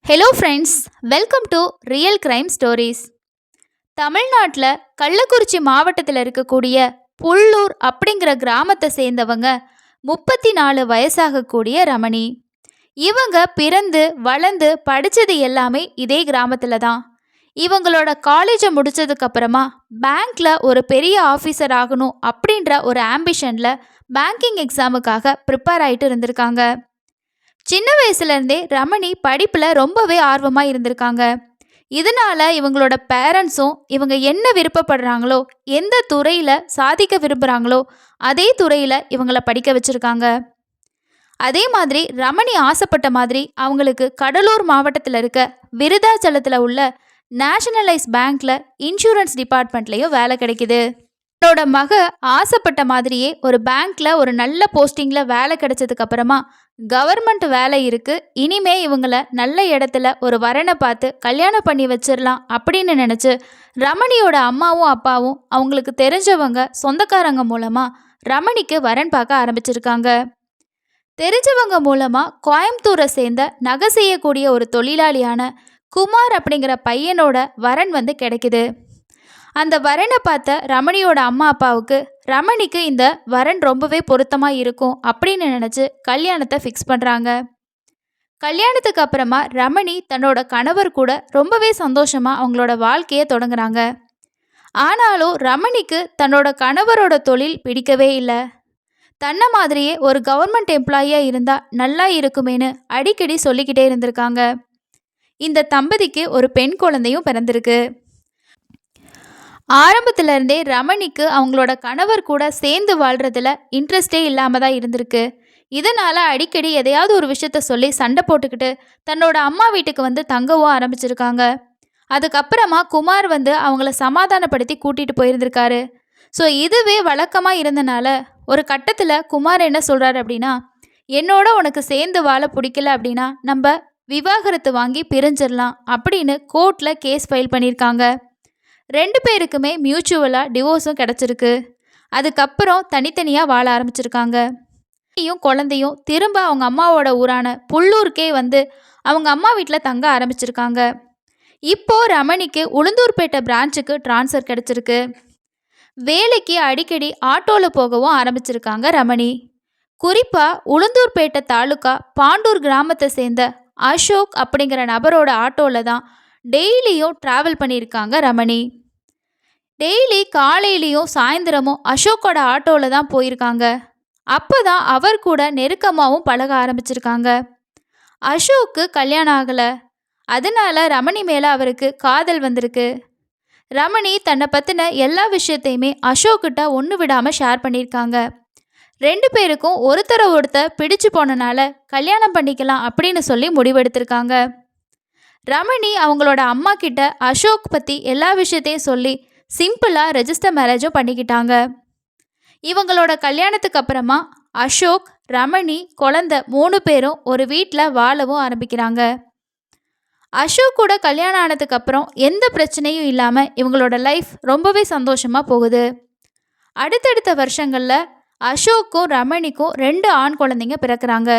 Hello friends, welcome to real crime stories. தமிழ்நாட்டில் கள்ளக்குறிச்சி மாவட்டத்தில் இருக்கக்கூடிய புல்லூர் அப்படிங்கிற கிராமத்தை சேர்ந்தவங்க 34 வயசாகக்கூடிய ரமணி. இவங்க பிறந்து வளர்ந்து படித்தது எல்லாமே இதே கிராமத்தில் தான். இவங்களோட காலேஜை முடித்ததுக்கப்புறமா பேங்க்கில் ஒரு பெரிய ஆஃபீஸர் ஆகணும் அப்படின்ற ஒரு ஆம்பிஷனில் பேங்கிங் எக்ஸாமுக்காக ப்ரிப்பேர் ஆகிட்டு இருந்திருக்காங்க. சின்ன வயசுலேருந்தே ரமணி படிப்பில் ரொம்பவே ஆர்வமாக இருந்திருக்காங்க. இதனால இவங்களோட பேரண்ட்ஸும் இவங்க என்ன விருப்பப்படுறாங்களோ, எந்த துறையில் சாதிக்க விரும்புகிறாங்களோ அதே துறையில் இவங்கள படிக்க வச்சுருக்காங்க. அதே மாதிரி ரமணி ஆசைப்பட்ட மாதிரி அவங்களுக்கு கடலூர் மாவட்டத்தில் இருக்க விருதாச்சலத்தில் உள்ள நேஷனலைஸ் பேங்க்கில் இன்சூரன்ஸ் டிபார்ட்மெண்ட்லேயும் வேலை கிடைக்குது. என்னோட மக ஆசைப்பட்ட மாதிரியே ஒரு பேங்க்ல ஒரு நல்ல போஸ்டிங்கில் வேலை கிடைச்சதுக்கு அப்புறமா கவர்மெண்ட் வேலை இருக்கு, இனிமே இவங்கள நல்ல இடத்துல ஒரு வரனை பார்த்து கல்யாணம் பண்ணி வச்சிடலாம் அப்படின்னு நினச்சி ரமணியோட அம்மாவும் அப்பாவும் அவங்களுக்கு தெரிஞ்சவங்க சொந்தக்காரங்க மூலமாக ரமணிக்கு வரன் பார்க்க ஆரம்பிச்சிருக்காங்க. தெரிஞ்சவங்க மூலமாக கோயம்புத்தூரை சேர்ந்த நகை செய்யக்கூடிய ஒரு தொழிலாளியான குமார் அப்படிங்கிற பையனோட வரன் கிடைக்குது. அந்த வரனை பார்த்த ரமணியோட அம்மா அப்பாவுக்கு ரமணிக்கு இந்த வரன் ரொம்பவே பொருத்தமாக இருக்கும் அப்படின்னு நினச்சி கல்யாணத்தை ஃபிக்ஸ் பண்ணுறாங்க. கல்யாணத்துக்கு அப்புறமா ரமணி தன்னோட கணவர் கூட ரொம்பவே சந்தோஷமாக அவங்களோட வாழ்க்கையை தொடங்குறாங்க. ஆனாலும் ரமணிக்கு தன்னோட கணவரோட தொழில் பிடிக்கவே இல்லை. தன்னை மாதிரியே ஒரு கவர்மெண்ட் எம்ப்ளாயியாக இருந்தால் நல்லா இருக்குமேனு அடிக்கடி சொல்லிக்கிட்டே இருந்திருக்காங்க. இந்த தம்பதிக்கு ஒரு பெண் குழந்தையும் பிறந்திருக்கு. ஆரம்பத்திலருந்தே ரமணிக்கு அவங்களோட கணவர் கூட சேர்ந்து வாழ்கிறதுல இன்ட்ரெஸ்டே இல்லாமல் தான் இருந்திருக்கு. இதனால் அடிக்கடி எதையாவது ஒரு விஷயத்த சொல்லி சண்டை போட்டுக்கிட்டு தன்னோட அம்மா வீட்டுக்கு தங்கவும் ஆரம்பிச்சிருக்காங்க. அதுக்கப்புறமா குமார் அவங்கள சமாதானப்படுத்தி கூட்டிகிட்டு போயிருந்திருக்காரு. ஸோ இதுவே வழக்கமாக இருந்தனால ஒரு கட்டத்தில் குமார் என்ன சொல்கிறார் அப்படின்னா, என்னோட உனக்கு சேர்ந்து வாழ பிடிக்கல அப்படின்னா நம்ம விவாகரத்து வாங்கி பிரிஞ்சிடலாம் அப்படின்னு கோர்ட்டில் கேஸ் ஃபைல் பண்ணியிருக்காங்க. 2 பேருக்குமே மியூச்சுவலாக டிவோர்ஸும் கிடச்சிருக்கு. அதுக்கப்புறம் தனித்தனியாக வாழ ஆரம்பிச்சிருக்காங்க. குழந்தையும் திரும்ப அவங்க அம்மாவோட ஊரான புல்லூருக்கே அவங்க அம்மா வீட்டில் தங்க ஆரம்பிச்சிருக்காங்க. இப்போது ரமணிக்கு உளுந்தூர்பேட்டை பிரான்ச்சுக்கு ட்ரான்ஸ்ஃபர் கிடச்சிருக்கு. வேலைக்கு அடிக்கடி ஆட்டோவில் போகவும் ஆரம்பிச்சிருக்காங்க ரமணி. குறிப்பாக உளுந்தூர்பேட்டை தாலுக்கா பாண்டூர் கிராமத்தை சேர்ந்த அசோக் அப்படிங்கிற நபரோட ஆட்டோவில் தான் டெய்லியும் ட்ராவல் பண்ணியிருக்காங்க ரமணி. டெய்லி காலையிலையும் சாயந்தரமும் அசோக்கோட ஆட்டோவில் தான் போயிருக்காங்க. அப்போ தான் அவர் கூட நெருக்கமாகவும் பழக ஆரம்பிச்சிருக்காங்க. அசோக்கு கல்யாணம் ஆகலை, அதனால ரமணி மேலே அவருக்கு காதல் வந்திருக்கு. ரமணி தன்னை பற்றின எல்லா விஷயத்தையுமே அசோக்கிட்ட ஒன்று விடாமல் ஷேர் பண்ணியிருக்காங்க. 2 பேருக்கும் ஒருத்தர் பிடிச்சு போனனால கல்யாணம் பண்ணிக்கலாம் அப்படின்னு சொல்லி முடிவெடுத்திருக்காங்க. ரமணி அவங்களோட அம்மா கிட்ட அசோக் பற்றி எல்லா விஷயத்தையும் சொல்லி சிம்பிளாக ரெஜிஸ்டர் மேரேஜும் பண்ணிக்கிட்டாங்க. இவங்களோட கல்யாணத்துக்கு அப்புறமா அசோக், ரமணி, குழந்தை 3 பேரும் ஒரு வீட்டில் வாழவும் ஆரம்பிக்கிறாங்க. அசோக் கூட கல்யாணம் ஆனதுக்கப்புறம் எந்த பிரச்சனையும் இல்லாமல் இவங்களோட லைஃப் ரொம்பவே சந்தோஷமாக போகுது. அடுத்தடுத்த வருஷங்களில் அசோக்கும் ரமணிக்கும் 2 ஆண் குழந்தைங்க பிறக்கிறாங்க.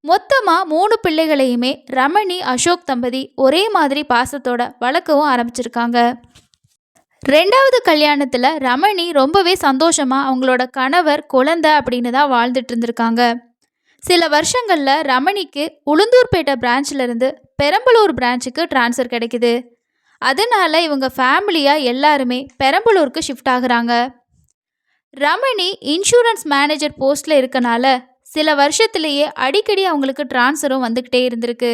மொத்தமாக 3 பிள்ளைகளையுமே ரமணி அசோக் தம்பதி ஒரே மாதிரி பாசத்தோட வளர்க்கவும் ஆரம்பிச்சிருக்காங்க. 2வது கல்யாணத்தில் ரமணி ரொம்பவே சந்தோஷமாக அவங்களோட கணவர், குழந்தை அப்படின்னு தான் வாழ்ந்துட்டு இருந்திருக்காங்க. சில வருஷங்களில் ரமணிக்கு உளுந்தூர்பேட்டை பிரான்ச்சிலேருந்து பெரம்பலூர் பிரான்ச்சுக்கு ட்ரான்ஸ்ஃபர் கிடைக்குது. அதனால இவங்க ஃபேமிலியாக எல்லாருமே பெரம்பலூருக்கு ஷிஃப்ட் ஆகுறாங்க. ரமணி இன்சூரன்ஸ் மேனேஜர் போஸ்ட்டில் இருக்கனால சில வருஷத்துலேயே அடிக்கடி அவங்களுக்கு ட்ரான்ஸ்ஃபரும் வந்துக்கிட்டே இருந்திருக்கு.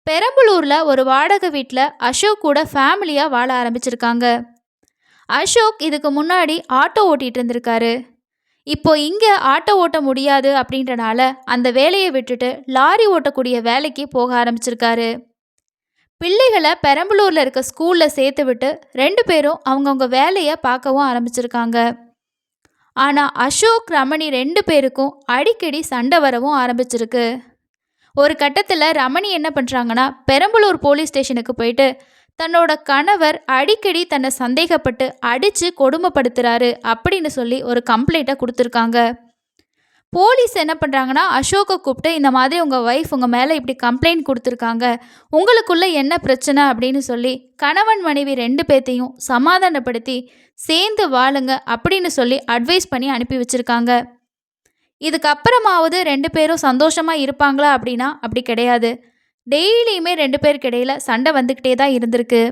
பெரம்பலூரில் ஒரு வாடகை வீட்டில் அசோக் கூட ஃபேமிலியாக வாழ ஆரம்பிச்சிருக்காங்க. அசோக் இதுக்கு முன்னாடி ஆட்டோ ஓட்டிகிட்டு இருந்திருக்காரு. இப்போ இங்கே ஆட்டோ ஓட்ட முடியாது அப்படின்றனால அந்த வேலையை விட்டுட்டு லாரி ஓட்டக்கூடிய வேலைக்கு போக ஆரம்பிச்சிருக்காரு. பிள்ளைகளை பெரம்பலூரில் இருக்க ஸ்கூலில் சேர்த்து விட்டு 2 பேரும் அவங்கவுங்க வேலையை பார்க்கவும் ஆரம்பிச்சிருக்காங்க. ஆனால் அசோக், ரமணி 2 பேருக்கும் அடிக்கடி சண்டை வரவும் ஆரம்பிச்சிருக்கு. ஒரு கட்டத்தில் ரமணி என்ன பண்ணுறாங்கன்னா, பெரம்பலூர் போலீஸ் ஸ்டேஷனுக்கு போயிட்டு தன்னோட கணவர் அடிக்கடி தன்னை சந்தேகப்பட்டு அடித்து கொடுமைப்படுத்துகிறாரு அப்படின்னு சொல்லி ஒரு கம்ப்ளைண்ட்டை கொடுத்துருக்காங்க. போலீஸ் என்ன பண்ணுறாங்கன்னா அசோக்கை கூப்பிட்டு இந்த மாதிரி உங்கள் ஒய்ஃப் உங்கள் மேலே இப்படி கம்ப்ளைண்ட் கொடுத்துருக்காங்க, உங்களுக்குள்ள என்ன பிரச்சனை அப்படின்னு சொல்லி கணவன் மனைவி ரெண்டு பேர்த்தையும் சமாதானப்படுத்தி சேர்ந்து வாழுங்க அப்படின்னு சொல்லி அட்வைஸ் பண்ணி அனுப்பி வச்சுருக்காங்க. இதுக்கப்புறமாவது ரெண்டு பேரும் சந்தோஷமாக இருப்பாங்களா அப்படின்னா அப்படி கிடையாது. டெய்லியுமே ரெண்டு பேருக்கு இடையில சண்டை வந்துக்கிட்டே தான் இருந்திருக்கு.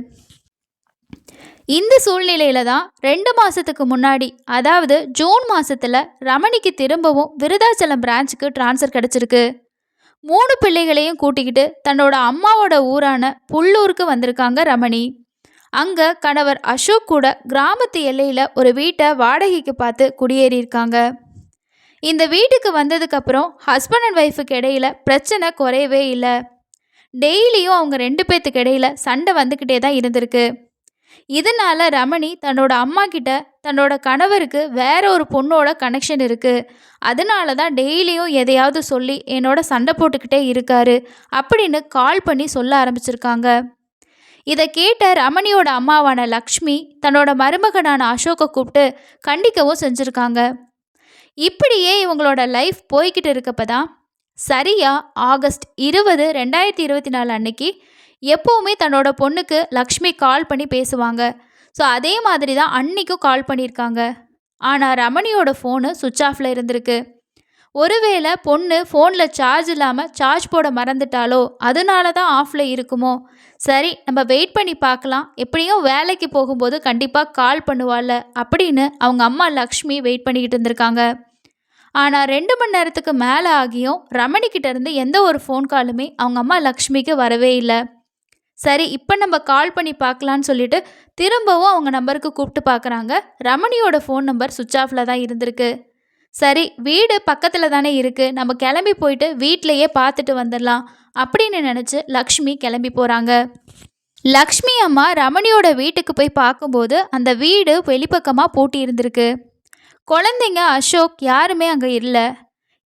இந்த சூழ்நிலையில தான் 2 மாதத்துக்கு முன்னாடி, அதாவது ஜூன் மாதத்தில் ரமணிக்கு திரும்பவும் விருதாச்சலம் பிரான்ச்சுக்கு ட்ரான்ஸ்ஃபர் கிடச்சிருக்கு. 3 பிள்ளைகளையும் கூட்டிக்கிட்டு தன்னோட அம்மாவோட ஊரான புல்லூருக்கு வந்திருக்காங்க ரமணி. அங்கே கணவர் அசோக் கூட கிராமத்து எல்லையில் ஒரு வீட்டை வாடகைக்கு பார்த்து குடியேறியிருக்காங்க. இந்த வீட்டுக்கு வந்ததுக்கப்புறம் ஹஸ்பண்ட் அண்ட் ஒய்ஃபுக்கு இடையில பிரச்சனை குறையவே இல்லை. டெய்லியும் அவங்க ரெண்டு பேர்த்துக்கு இடையில சண்டை வந்துக்கிட்டே தான் இருந்திருக்கு. இதனால ரமணி தன்னோட அம்மா கிட்ட தன்னோட கணவருக்கு வேற ஒரு பொண்ணோட கனெக்ஷன் இருக்குது, அதனால தான் டெய்லியும் எதையாவது சொல்லி என்னோட சண்டை போட்டுக்கிட்டே இருக்காரு அப்படின்னு கால் பண்ணி சொல்ல ஆரம்பிச்சிருக்காங்க. இதை கேட்ட ரமணியோட அம்மாவான லக்ஷ்மி தன்னோட மருமகனான அசோக்கை கூப்பிட்டு கண்டிக்கவும் செஞ்சுருக்காங்க. இப்படியே இவங்களோட லைஃப் போய்கிட்டு இருக்கப்ப தான் சரியா ஆகஸ்ட் 20, 2024 அன்னைக்கு எப்போவுமே தன்னோட பொண்ணுக்கு லக்ஷ்மி கால் பண்ணி பேசுவாங்க. ஸோ அதே மாதிரி தான் அன்னைக்கும் கால் பண்ணியிருக்காங்க. ஆனால் ரமணியோட ஃபோனு சுவிட்ச் ஆஃபில் இருந்திருக்கு. ஒருவேளை பொண்ணு ஃபோனில் சார்ஜ் இல்லாமல் சார்ஜ் போட மறந்துட்டாலோ அதனால தான் ஆஃபில் இருக்குமோ. சரி, நம்ம வெயிட் பண்ணி பார்க்கலாம், எப்படியும் வேலைக்கு போகும்போது கண்டிப்பாக கால் பண்ணுவாள்ல அப்படின்னு அவங்க அம்மா லக்ஷ்மி வெயிட் பண்ணிக்கிட்டு இருந்திருக்காங்க. ஆனால் 2 மணி நேரத்துக்கு மேலே ஆகியும் ரமணிக்கிட்ட இருந்து எந்த ஒரு ஃபோன் காலுமே அவங்க அம்மா லக்ஷ்மிக்கு வரவே இல்லை. சரி, இப்போ நம்ம கால் பண்ணி பார்க்கலான்னு சொல்லிட்டு திரும்பவும் அவங்க நம்பருக்கு கூப்பிட்டு பார்க்குறாங்க. ரமணியோட ஃபோன் நம்பர் சுவிட்ச் ஆஃபில் தான் இருந்திருக்கு. சரி, வீடு பக்கத்தில் தானே இருக்குது, நம்ம கிளம்பி போயிட்டு வீட்டிலையே பார்த்துட்டு வந்துடலாம் அப்படின்னு நினச்சி லக்ஷ்மி கிளம்பி போகிறாங்க. லக்ஷ்மி அம்மா ரமணியோட வீட்டுக்கு போய் பார்க்கும்போது அந்த வீடு வெளிப்பக்கமாக பூட்டி இருந்திருக்கு. குழந்தைங்க அசோக் யாருமே அங்கே இல்லை.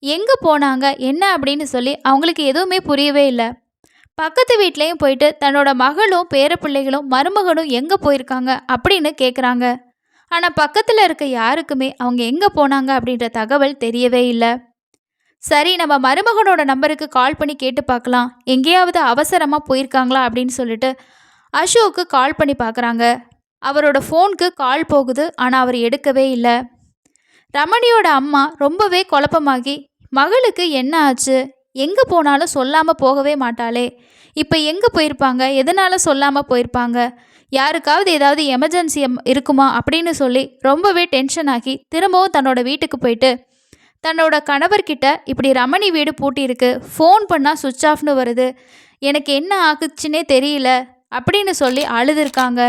எங்கே போனாங்க என்ன அப்படின்னு சொல்லி அவங்களுக்கு எதுவுமே புரியவே இல்லை. பக்கத்து வீட்லேயும் போயிட்டு தன்னோட மகளும் பேரப்பிள்ளைகளும் மருமகனும் எங்கே போயிருக்காங்க அப்படின்னு கேட்குறாங்க. ஆனால் பக்கத்தில் இருக்க யாருக்குமே அவங்க எங்கே போனாங்க அப்படின்ற தகவல் தெரியவே இல்லை. சரி, நம்ம மருமகனோட நம்பருக்கு கால் பண்ணி கேட்டு பார்க்கலாம், எங்கேயாவது அவசரமாக போயிருக்காங்களா அப்படின்னு சொல்லிட்டு அசோக்கு கால் பண்ணி பார்க்குறாங்க. அவரோட ஃபோனுக்கு கால் போகுது, ஆனால் அவர் எடுக்கவே இல்லை. ரமணியோட அம்மா ரொம்பவே குழப்பமாகி, மகளுக்கு என்ன ஆச்சு, எங்கே போனாலும் சொல்லாமல் போகவே மாட்டாளே, இப்போ எங்கே போயிருப்பாங்க, எதனால் சொல்லாமல் போயிருப்பாங்க, யாருக்காவது ஏதாவது எமர்ஜென்சி இருக்குமா அப்படின்னு சொல்லி ரொம்பவே டென்ஷன் ஆகி திரும்பவும் தன்னோட வீட்டுக்கு போயிட்டு தன்னோட கணவர்கிட்ட இப்படி ரமணி வீடு பூட்டியிருக்கு, ஃபோன் பண்ணால் சுவிட்ச் ஆஃப்னு வருது, எனக்கு என்ன ஆகுச்சுன்னே தெரியல அப்படின்னு சொல்லி அழுதுருக்காங்க.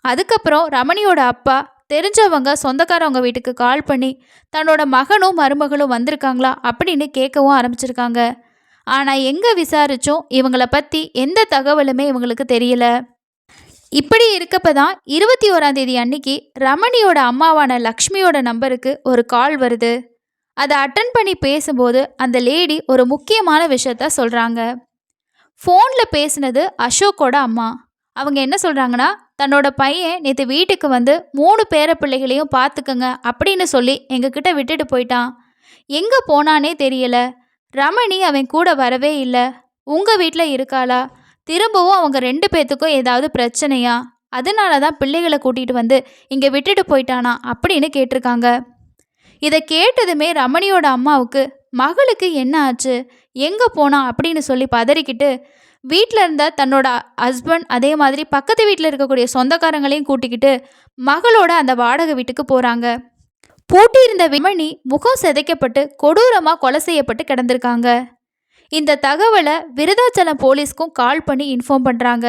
அதுக்கப்புறம் ரமணியோட அப்பா தெரிஞ்சவங்க சொந்தக்காரவங்க வீட்டுக்கு கால் பண்ணி தன்னோட மகனும் மருமகளும் வந்திருக்காங்களா அப்படின்னு கேட்கவும் ஆரம்பிச்சிருக்காங்க. ஆனால் எங்கே விசாரித்தோம் இவங்களை பற்றி எந்த தகவலுமே இவங்களுக்கு தெரியல. இப்படி இருக்கப்ப தான் 21ஆம் தேதி அன்னைக்கு ரமணியோட அம்மாவான லக்ஷ்மியோட நம்பருக்கு ஒரு கால் வருது. அதை அட்டன் பண்ணி பேசும்போது அந்த லேடி ஒரு முக்கியமான விஷயத்த சொல்கிறாங்க. ஃபோனில் பேசினது அசோக்கோட அம்மா. அவங்க என்ன சொல்கிறாங்கன்னா, தன்னோட பையன் நேற்று வீட்டுக்கு வந்து 3 பேர பிள்ளைகளையும் பார்த்துக்கங்க அப்படின்னு சொல்லி எங்ககிட்ட விட்டுட்டு போயிட்டான். எங்கே போனானே தெரியல. ரமணி அவன் கூட வரவே இல்லை. உங்கள் வீட்டில் இருக்காளா? திரும்பவும் அவங்க 2 பேர்த்துக்கும் ஏதாவது பிரச்சனையா? அதனால தான் பிள்ளைகளை கூட்டிகிட்டு வந்து இங்கே விட்டுட்டு போயிட்டானா அப்படின்னு கேட்டிருக்காங்க. இதை கேட்டதுமே ரமணியோட அம்மாவுக்கு மகளுக்கு என்ன ஆச்சு, எங்கே போனா அப்படின்னு சொல்லி பதறிக்கிட்டு வீட்டில் இருந்த தன்னோட ஹஸ்பண்ட் அதே மாதிரி பக்கத்து வீட்டில் இருக்கக்கூடிய சொந்தக்காரங்களையும் கூட்டிக்கிட்டு மகளோட அந்த வாடகை வீட்டுக்கு போகிறாங்க. பூட்டியிருந்த ரமணி முகம் சிதைக்கப்பட்டு கொடூரமாக கொலை செய்யப்பட்டு கிடந்திருக்காங்க. இந்த தகவலை விருதாச்சலம் போலீஸ்க்கும் கால் பண்ணி இன்ஃபார்ம் பண்ணுறாங்க.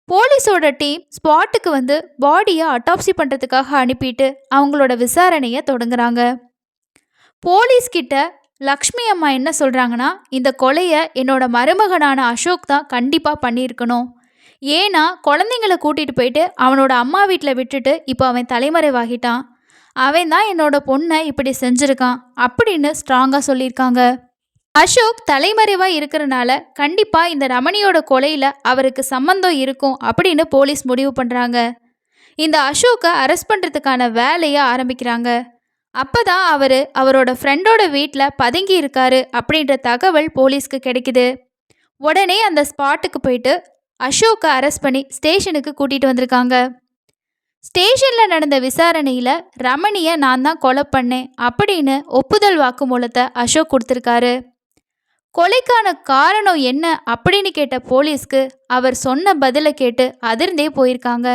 போலீஸோட டீம் ஸ்பாட்டுக்கு வந்து பாடியை அட்டாப்சி பண்ணுறதுக்காக அனுப்பிட்டு அவங்களோட விசாரணையை தொடங்குறாங்க. போலீஸ்கிட்ட லக்ஷ்மி அம்மா என்ன சொல்கிறாங்கன்னா, இந்த கொலையை என்னோட மருமகனான அசோக் தான் கண்டிப்பாக பண்ணியிருக்கணும். ஏன்னா குழந்தைங்களை கூட்டிகிட்டு போயிட்டு அவனோட அம்மா வீட்டில் விட்டுட்டு இப்போ அவன் தலைமறைவாகிட்டான். அவன் தான் என்னோட பொண்ணை இப்படி செஞ்சுருக்கான் அப்படின்னு ஸ்ட்ராங்காக சொல்லியிருக்காங்க. அசோக் தலைமறைவாக இருக்கிறனால கண்டிப்பாக இந்த ரமணியோட கொலையில் அவருக்கு சம்மந்தம் இருக்கும் அப்படின்னு போலீஸ் முடிவு பண்ணுறாங்க. இந்த அசோக்கை அரெஸ்ட் பண்ணுறதுக்கான வேலையை ஆரம்பிக்கிறாங்க. அப்பதான் அவரோட ஃப்ரெண்டோட வீட்டில் பதுங்கி இருக்காரு அப்படின்ற தகவல் போலீஸ்க்கு கிடைக்குது. உடனே அந்த ஸ்பாட்டுக்கு போயிட்டு அசோக்கை அரெஸ்ட் பண்ணி ஸ்டேஷனுக்கு கூட்டிட்டு வந்திருக்காங்க. ஸ்டேஷனில் நடந்த விசாரணையில் ரமணியை நான் தான் கொலை பண்ணேன் அப்படின்னு ஒப்புதல் வாக்குமூலத்தை அசோக் கொடுத்துருக்காரு. கொலைக்கான காரணம் என்ன அப்படின்னு கேட்ட போலீஸ்க்கு அவர் சொன்ன பதிலை கேட்டு அதிர்ந்தே போயிருக்காங்க.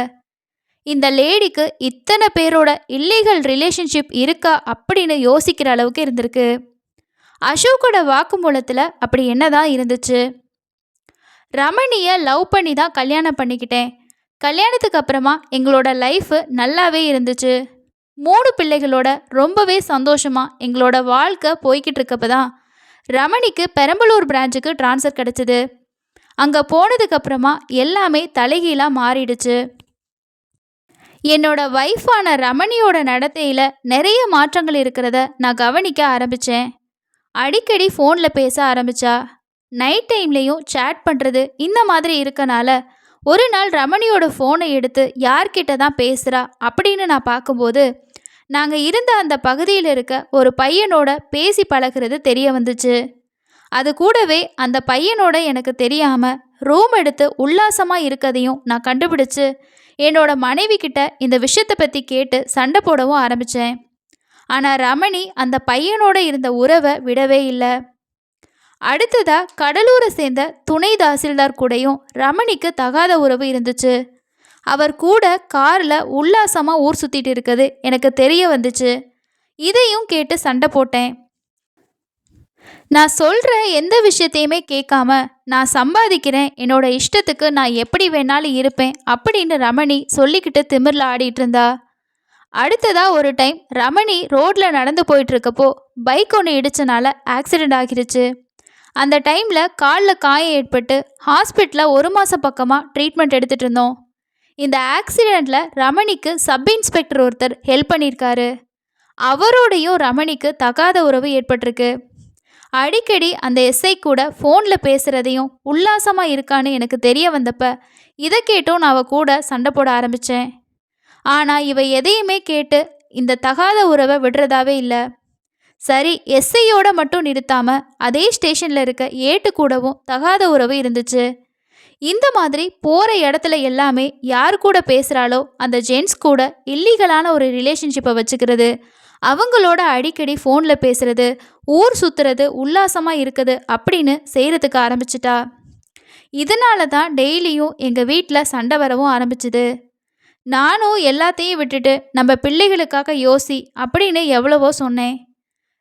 இந்த லேடிக்கு இத்தனை பேரோட இல்லீகல் ரிலேஷன்ஷிப் இருக்கா அப்படின்னு யோசிக்கிற அளவுக்கு இருந்திருக்கு. அசோக்கோட வாக்குமூலத்தில் அப்படி என்னதான் இருந்துச்சு? ரமணியை லவ் பண்ணி தான் கல்யாணம் பண்ணிக்கிட்டேன். கல்யாணத்துக்கு அப்புறமா எங்களோட லைஃப் நல்லாவே இருந்துச்சு. 3 பிள்ளைகளோட ரொம்பவே சந்தோஷமாக எங்களோட வாழ்க்கை போய்கிட்டு இருக்கப்ப தான் ரமணிக்கு பெரம்பலூர் பிரான்ச்சுக்கு ட்ரான்ஸ்ஃபர் கிடச்சிது. அங்கே போனதுக்கப்புறமா எல்லாமே தலைகீழாக மாறிடுச்சு. என்னோட வைஃபான ரமணியோட நடத்தையில் நிறைய மாற்றங்கள் இருக்கிறத நான் கவனிக்க ஆரம்பித்தேன். அடிக்கடி ஃபோனில் பேச ஆரம்பித்தா. நைட் டைம்லேயும் சேட் பண்ணுறது இந்த மாதிரி இருக்கனால ஒரு நாள் ரமணியோட ஃபோனை எடுத்து யார்கிட்ட தான் பேசுகிறா அப்படின்னு நான் பார்க்கும்போது நாங்கள் இருந்த அந்த பகுதியில் இருக்க ஒரு பையனோட பேசி பழகிறது தெரிய வந்துச்சு. அது கூடவே அந்த பையனோட எனக்கு தெரியாமல் ரூம் எடுத்து உல்லாசமாக இருக்கதையும் நான் கண்டுபிடிச்சு என்னோட மனைவி கிட்ட இந்த விஷயத்தை பற்றி கேட்டு சண்டை போடவும் ஆரம்பித்தேன். ஆனால் ரமணி அந்த பையனோட இருந்த உறவை விடவே இல்லை. அடுத்ததாக கடலூரை சேர்ந்த துணை தாசில்தார் கூடயும் ரமணிக்கு தகாத உறவு இருந்துச்சு. அவர் கூட காரில் உல்லாசமாக ஊர் சுற்றிட்டு இருக்குது எனக்கு தெரிய வந்துச்சு. இதையும் கேட்டு சண்டை போட்டேன். நான் சொல்கிற எந்த விஷயத்தையுமே கேட்காம நான் சம்பாதிக்கிறேன், என்னோட இஷ்டத்துக்கு நான் எப்படி வேணாலும் இருப்பேன் அப்படின்னு ரமணி சொல்லிக்கிட்டு திமிரில் ஆடிட்டு இருந்தா. அடுத்ததாக ஒரு டைம் ரமணி ரோட்டில் நடந்து போயிட்டுருக்கப்போ பைக் ஒன்று இடிச்சனால ஆக்சிடெண்ட் ஆகிருச்சு. அந்த டைமில் காலில் காயம் ஏற்பட்டு ஹாஸ்பிட்டலில் 1 மாதம் பக்கமாக ட்ரீட்மெண்ட் எடுத்துகிட்டு இருந்தோம். இந்த ஆக்சிடெண்ட்டில் ரமணிக்கு சப் இன்ஸ்பெக்டர் ஒருத்தர் ஹெல்ப் பண்ணியிருக்காரு. அவரோடையும் ரமணிக்கு தகாத உறவு ஏற்பட்டிருக்கு. அடிக்கடி அந்த எஸ்ஐ கூட ஃபோனில் பேசுகிறதையும் உல்லாசமாக இருக்கான்னு எனக்கு தெரிய வந்தப்ப இதை கேட்டும் நான் அவள் கூட சண்டை போட ஆரம்பித்தேன். ஆனால் இவ எதையுமே கேட்டு இந்த தகாத உறவை விடுறதாவே இல்லை. சரி, எஸ்ஐயோட மட்டும் நிறுத்தாமல் அதே ஸ்டேஷனில் இருக்க ஏட்டு கூடவும் தகாத உறவு இருந்துச்சு. இந்த மாதிரி போகிற இடத்துல எல்லாமே யார் கூட பேசுகிறாளோ அந்த ஜென்ட்ஸ் கூட இல்லீகலான ஒரு ரிலேஷன்ஷிப்பை வச்சுக்கிறது, அவங்களோட அடிக்கடி ஃபோனில் பேசுகிறது, ஊர் சுற்றுறது, உல்லாசமாக இருக்குது அப்படின்னு செய்கிறதுக்கு ஆரம்பிச்சிட்டா. இதனால தான் டெய்லியும் எங்கள் வீட்டில் சண்டை வரவும் ஆரம்பிச்சுது. நானும் எல்லாத்தையும் விட்டுட்டு நம்ம பிள்ளைகளுக்காக யோசி அப்படின்னு எவ்வளவோ சொன்னேன்.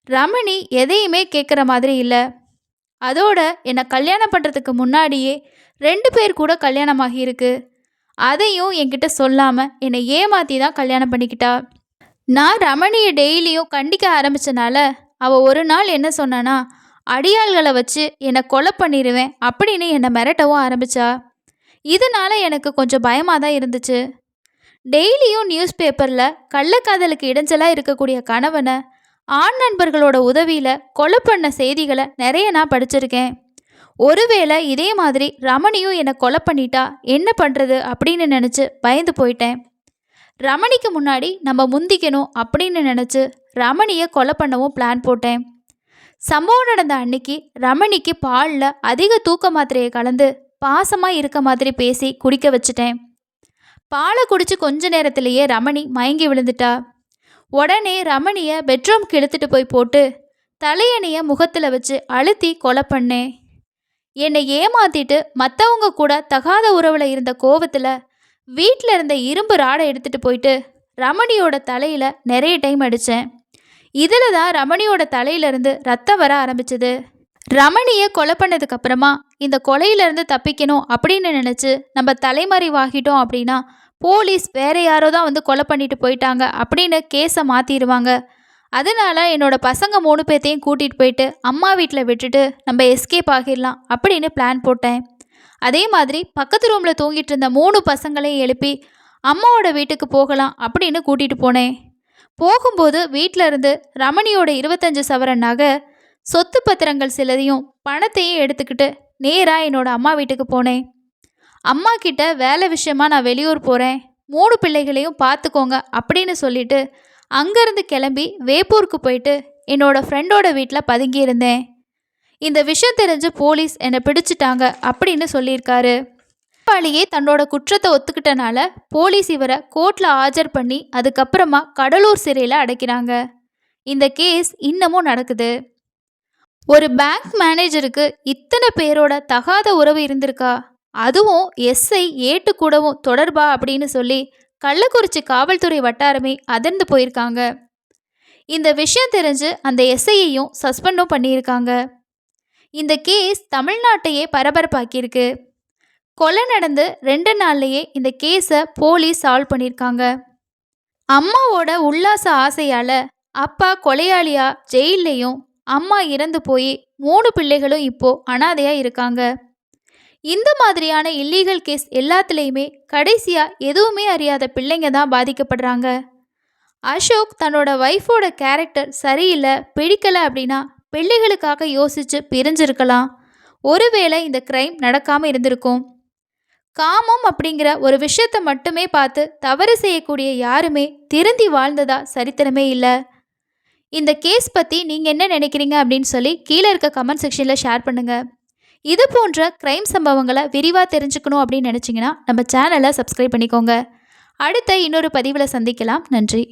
ரமணி எதையுமே கேட்குற மாதிரி இல்லை. அதோட என்னை கல்யாணம் பண்ணுறதுக்கு முன்னாடியே 2 பேர் கூட கல்யாணமாகி இருக்கு. அதையும் என்கிட்ட சொல்லாமல் என்னை ஏமாற்றி தான் கல்யாணம் பண்ணிக்கிட்டா. நான் ரமணியை டெய்லியும் கண்டிக்க ஆரம்பித்தனால அவள் ஒரு நாள் என்ன சொன்னான்னா, அடியாள்களை வச்சு என்னை கொலை பண்ணிடுவேன் அப்படின்னு என்னை மிரட்டவும் ஆரம்பித்தா. இதனால் எனக்கு கொஞ்சம் பயமாக தான் இருந்துச்சு. டெய்லியும் நியூஸ் பேப்பரில் கள்ளக்காதலுக்கு இடைஞ்சலாக இருக்கக்கூடிய கணவனை ஆண் நண்பர்களோட உதவியில் கொலை பண்ண செய்திகளை நிறைய நான் படிச்சிருக்கேன். ஒருவேளை இதே மாதிரி ரமணியும் என்னை கொலை பண்ணிட்டா என்ன பண்ணுறது அப்படின்னு நினச்சி பயந்து போயிட்டேன். ரமணிக்கு முன்னாடி நம்ம முந்திக்கணும் அப்படின்னு நினச்சி ரமணியை கொலை பண்ணவும் பிளான் போட்டேன். சம்பவம் நடந்த அன்னைக்கு ரமணிக்கு பாலில் அதிக தூக்க மாத்திரையை கலந்து பாசமாக இருக்க மாதிரி பேசி குடிக்க வச்சுட்டேன். பாலை குடித்து கொஞ்ச நேரத்திலேயே ரமணி மயங்கி விழுந்துட்டா. உடனே ரமணியை பெட்ரூம்க்கு இழுத்துட்டு போய் போட்டு தலையணையை முகத்தில் வச்சு அழுத்தி கொலை பண்ணேன். என்னை ஏமாத்திட்டு மற்றவங்க கூட தகாத உறவில் இருந்த கோவத்தில் வீட்டில் இருந்த இரும்பு ராடை எடுத்துகிட்டு போயிட்டு ரமணியோட தலையில் நிறைய டைம் அடித்தேன். இதில் தான் ரமணியோட தலையிலேருந்து ரத்தம் வர ஆரம்பிச்சது. ரமணியை கொலை பண்ணதுக்கப்புறமா இந்த கொலையிலேருந்து தப்பிக்கணும் அப்படின்னு நினச்சி நம்ம தலைமறைவாகிட்டோம் அப்படின்னா போலீஸ் வேற யாரோ தான் வந்து கொலை பண்ணிட்டு போயிட்டாங்க அப்படின்னு கேஸை மாற்றிடுவாங்க. அதனால என்னோட பசங்க 3 பேர்த்தையும் கூட்டிகிட்டு போயிட்டு அம்மா வீட்டில் விட்டுட்டு நம்ம எஸ்கேப் ஆகிடலாம் அப்படின்னு பிளான் போட்டேன். அதே மாதிரி பக்கத்து ரூமில் தூங்கிட்டு இருந்த 3 பசங்களையும் எழுப்பி அம்மாவோட வீட்டுக்கு போகலாம் அப்படின்னு கூட்டிகிட்டு போனேன். போகும்போது வீட்டில் இருந்து ரமணியோட 25 சவரன் நகை, சொத்து பத்திரங்கள் சிலதையும் பணத்தையும் எடுத்துக்கிட்டு நேராக என்னோட அம்மா வீட்டுக்கு போனேன். அம்மா கிட்ட வேலை விஷயமா நான் வெளியூர் போகிறேன், 3 பிள்ளைகளையும் பார்த்துக்கோங்க அப்படின்னு சொல்லிட்டு அங்கேருந்து கிளம்பி வேப்பூருக்கு போயிட்டு என்னோட ஃப்ரெண்டோட வீட்டில் பதுங்கியிருந்தேன். இந்த விஷயம் தெரிஞ்சு போலீஸ் என்னை பிடிச்சிட்டாங்க அப்படின்னு சொல்லியிருக்காரு. குற்றவாளியே தன்னோட குற்றத்தை ஒத்துக்கிட்டனால போலீஸ் இவரை கோர்ட்டில் ஆஜர் பண்ணி அதுக்கப்புறமா கடலூர் சிறையில் அடைக்கிறாங்க. இந்த கேஸ் இன்னமும் நடக்குது. ஒரு பேங்க் மேனேஜருக்கு இத்தனை பேரோட தகாத உறவு இருந்திருக்கா, அதுவும் எஸ்ஐ ஏட்டு கூடவும் தொடர்பா அப்படின்னு சொல்லி கள்ளக்குறிச்சி காவல்துறை வட்டாரமே அதிர்ந்து போயிருக்காங்க. இந்த விஷயம் தெரிஞ்சு அந்த எஸ்ஐயையும் சஸ்பெண்டும் பண்ணியிருக்காங்க. இந்த கேஸ் தமிழ்நாட்டையே பரபரப்பாக்கியிருக்கு. கொலை நடந்து 2 நாள்லையே இந்த கேஸை போலீஸ் சால்வ் பண்ணியிருக்காங்க. அம்மாவோட உல்லாச ஆசையால் அப்பா கொலையாளியா ஜெயிலையும் அம்மா இறந்து போய் 3 பிள்ளைகளும் இப்போ அனாதையாக இருக்காங்க. இந்த மாதிரியான இல்லீகல் கேஸ் எல்லாத்துலேயுமே கடைசியாக எதுவுமே அறியாத பிள்ளைங்க தான் பாதிக்கப்படுறாங்க. அசோக் தன்னோட ஒய்ஃபோட கேரக்டர் சரியில்லை, பிடிக்கலை அப்படின்னா பிள்ளைகளுக்காக யோசித்து பிரிஞ்சிருக்கலாம். ஒருவேளை இந்த கிரைம் நடக்காமல் இருந்திருக்கும். காமம் அப்படிங்கிற ஒரு விஷயத்தை மட்டுமே பார்த்து தவறு செய்யக்கூடிய யாருமே திருந்தி வாழ்ந்ததா சரித்திரமே இல்லை. இந்த கேஸ் பற்றி நீங்கள் என்ன நினைக்கிறீங்க அப்படின்னு சொல்லி கீழே இருக்க கமெண்ட் செக்ஷனில் ஷேர் பண்ணுங்கள். இது போன்ற கிரைம் சம்பவங்களை விரிவாக தெரிஞ்சுக்கணும் அப்படின்னு நினச்சிங்கன்னா நம்ம சேனலை சப்ஸ்கிரைப் பண்ணிக்கோங்க. அடுத்த இன்னொரு பதிவில் சந்திக்கலாம். நன்றி.